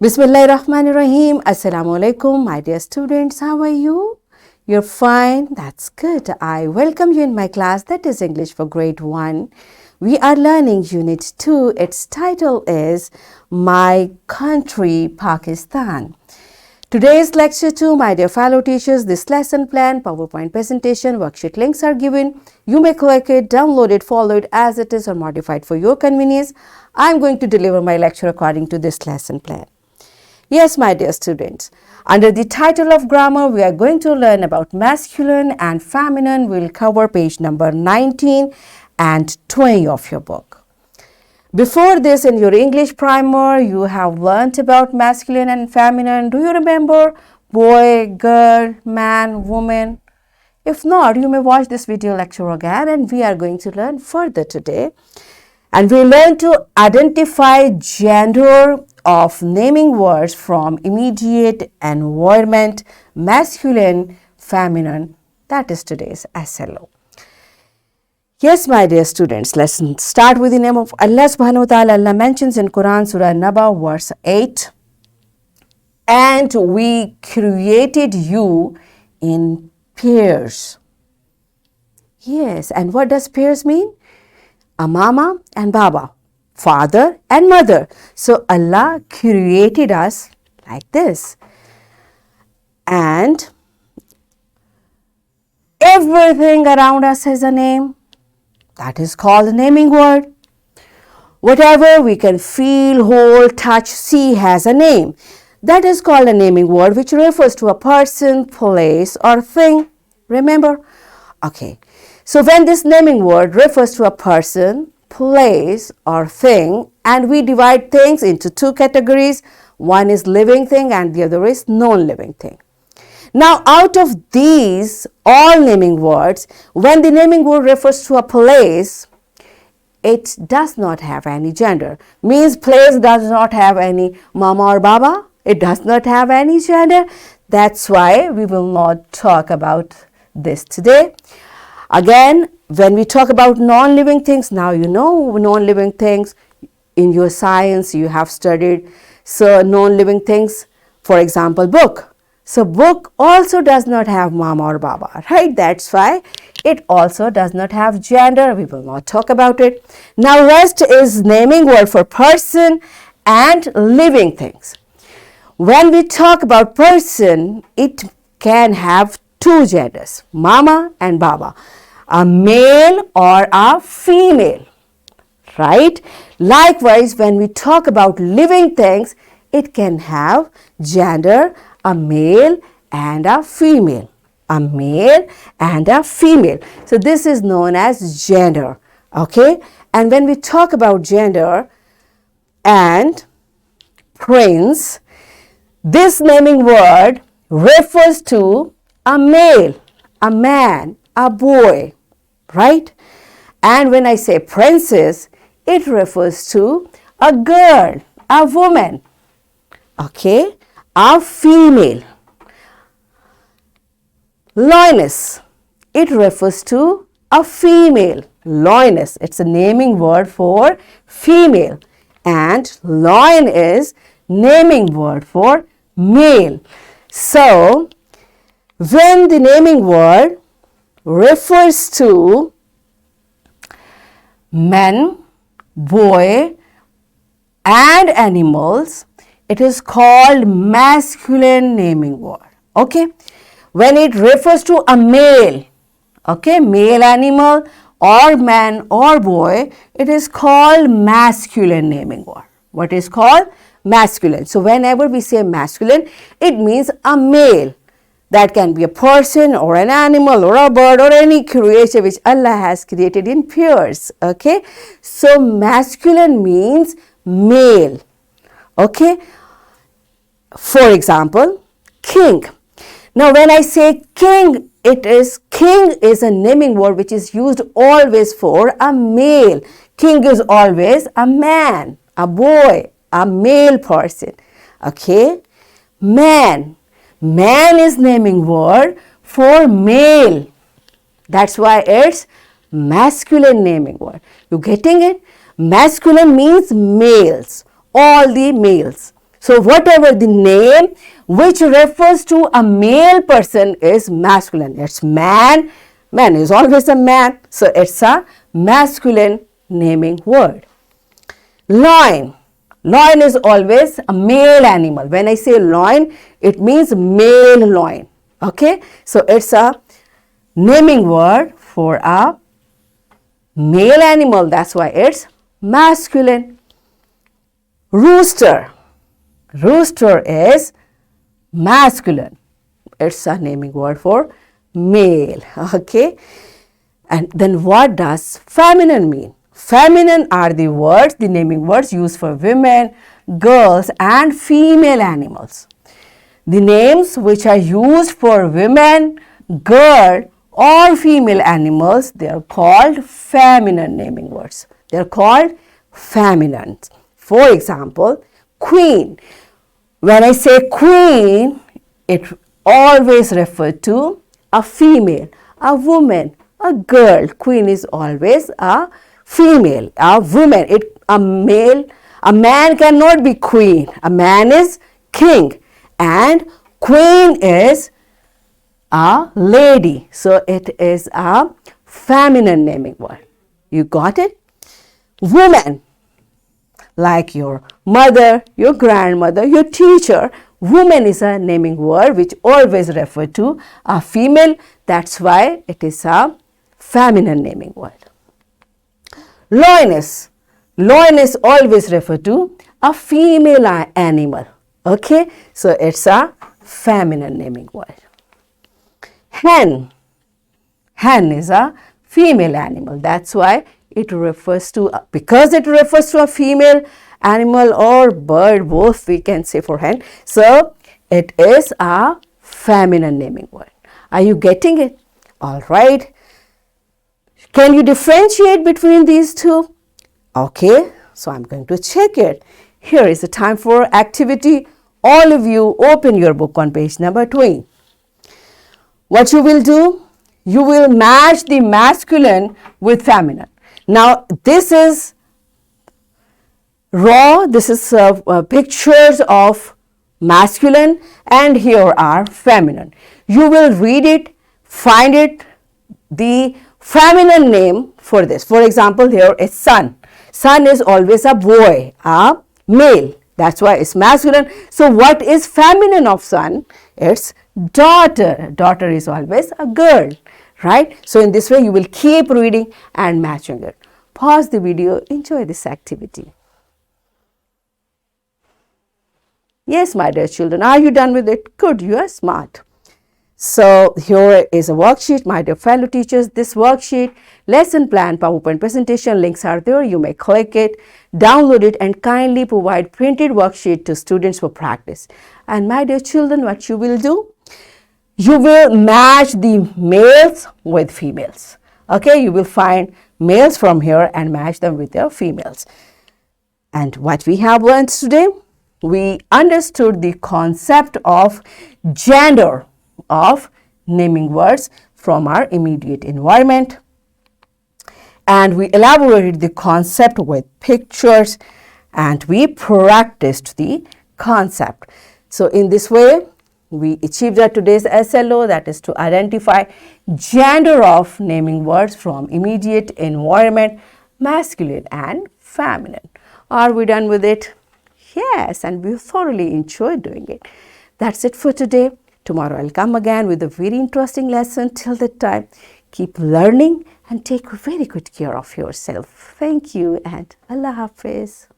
Bismillahirrahmanirrahim. Assalamu alaikum, my dear students. How are you? You're fine? That's good. I welcome you in my class, that is English for grade 1. We are learning Unit 2. Its title is My Country, Pakistan. Today's lecture 2, my dear fellow teachers, this lesson plan, PowerPoint presentation, worksheet links are given. You may click it, download it, follow it as it is or modify it for your convenience. I'm going to deliver my lecture according to this lesson plan. Yes, my dear students, under the title of grammar, we are going to learn about masculine and feminine. We'll cover page number 19 and 20 of your book. Before this, in your English primer, you have learnt about masculine and feminine. Do you remember boy, girl, man, woman? If not, you may watch this video lecture again, and we are going to learn further today. And we learn to identify gender of naming words from immediate environment, masculine, feminine. That is today's SLO. Yes, my dear students, let's start with the name of Allah subhanahu wa ta'ala. Allah mentions in Quran, Surah Naba, verse 8, and we created you in pairs. Yes, and what does pairs mean? A mama and baba, father and mother. So Allah created us like this. And everything around us has a name. That is called a naming word. Whatever we can feel, hold, touch, see has a name. That is called a naming word, which refers to a person, place, or thing. Remember? Okay. So when this naming word refers to a person, place, or thing, and we divide things into two categories, one is living thing and the other is non-living thing. Now, out of these all naming words, when the naming word refers to a place, it does not have any gender. Means place does not have any mama or baba. It does not have any gender. That's why we will not talk about this today. Again, when we talk about non-living things, now you know non-living things. In your science, you have studied so non-living things, for example, book. So book also does not have mama or baba, right? That's why it also does not have gender. We will not talk about it. Now rest is naming word for person and living things. When we talk about person, it can have two genders, mama and baba, a male or a female, right? Likewise, when we talk about living things, it can have gender, a male and a female, a male and a female. So this is known as gender, okay? And when we talk about gender and prince, this naming word refers to a male, a man, a boy, right? And when I say princess, it refers to a girl, a woman, okay? A female. Lioness, it refers to a female. Lioness, it's a naming word for female. And lion is naming word for male. So, when the naming word refers to men, boy, and animals, it is called masculine naming word, okay? When it refers to a male, okay, male animal or man or boy, it is called masculine naming word. What is called? Masculine. So whenever we say masculine, it means a male. That can be a person or an animal or a bird or any creature which Allah has created in pairs, okay? So masculine means male, okay? For example, king. Now when I say king, king is a naming word which is used always for a male. King is always a man, a boy, a male person, okay? Man is naming word for male. That's why it's masculine naming word. You getting it? Masculine means males, all the males. So whatever the name which refers to a male person is masculine. It's man. Man is always a man. So it's a masculine naming word. Lion. Lion is always a male animal. When I say lion, it means male lion. Okay. So it's a naming word for a male animal. That's why it's masculine. Rooster. Rooster is masculine. It's a naming word for male. Okay. And then what does feminine mean? Feminine are the words, the naming words used for women, girls and female animals. The names which are used for women, girl or female animals, they are called feminine naming words. They are called feminine. For example, queen. When I say queen, it always refers to a female, a woman, a girl. Queen is always a female, a woman. A man cannot be queen. A man is king and queen is a lady. So it is a feminine naming word. You got it? Woman, like your mother, your grandmother, your teacher. Woman is a naming word which always refers to a female. That's why it is a feminine naming word. Lioness. Lioness always refer to a female animal. Okay, so it's a feminine naming word. Hen. Hen is a female animal. That's why it refers to, because it refers to a female animal or bird, both we can say for hen. So it is a feminine naming word. Are you getting it? All right. Can you differentiate between these two? Okay, so I'm going to check it. Here is the time for activity. All of you open your book on page number 20. What you will do? You will match the masculine with feminine. Now, this is raw. This is pictures of masculine and here are feminine. You will read it, find it, the feminine name for this. For example, here is son. Son is always a boy, a male. That's why it's masculine. So what is feminine of son? It's daughter. Daughter is always a girl, right? So in this way, you will keep reading and matching it. Pause the video. Enjoy this activity. Yes, my dear children, are you done with it? Good, you are smart. So here is a worksheet, my dear fellow teachers. This worksheet, lesson plan, PowerPoint presentation links are there. You may click it, download it and kindly provide printed worksheet to students for practice. And my dear children, what you will do? You will match the males with females. Okay, you will find males from here and match them with their females. And what we have learned today, we understood the concept of gender of naming words from our immediate environment, and we elaborated the concept with pictures and we practiced the concept. So in this way we achieved our today's SLO, that is to identify gender of naming words from immediate environment, masculine and feminine. Are we done with it? Yes, and we thoroughly enjoyed doing it. That's it for today. Tomorrow I'll come again with a very interesting lesson. Till that time, keep learning and take very good care of yourself. Thank you and Allah Hafiz.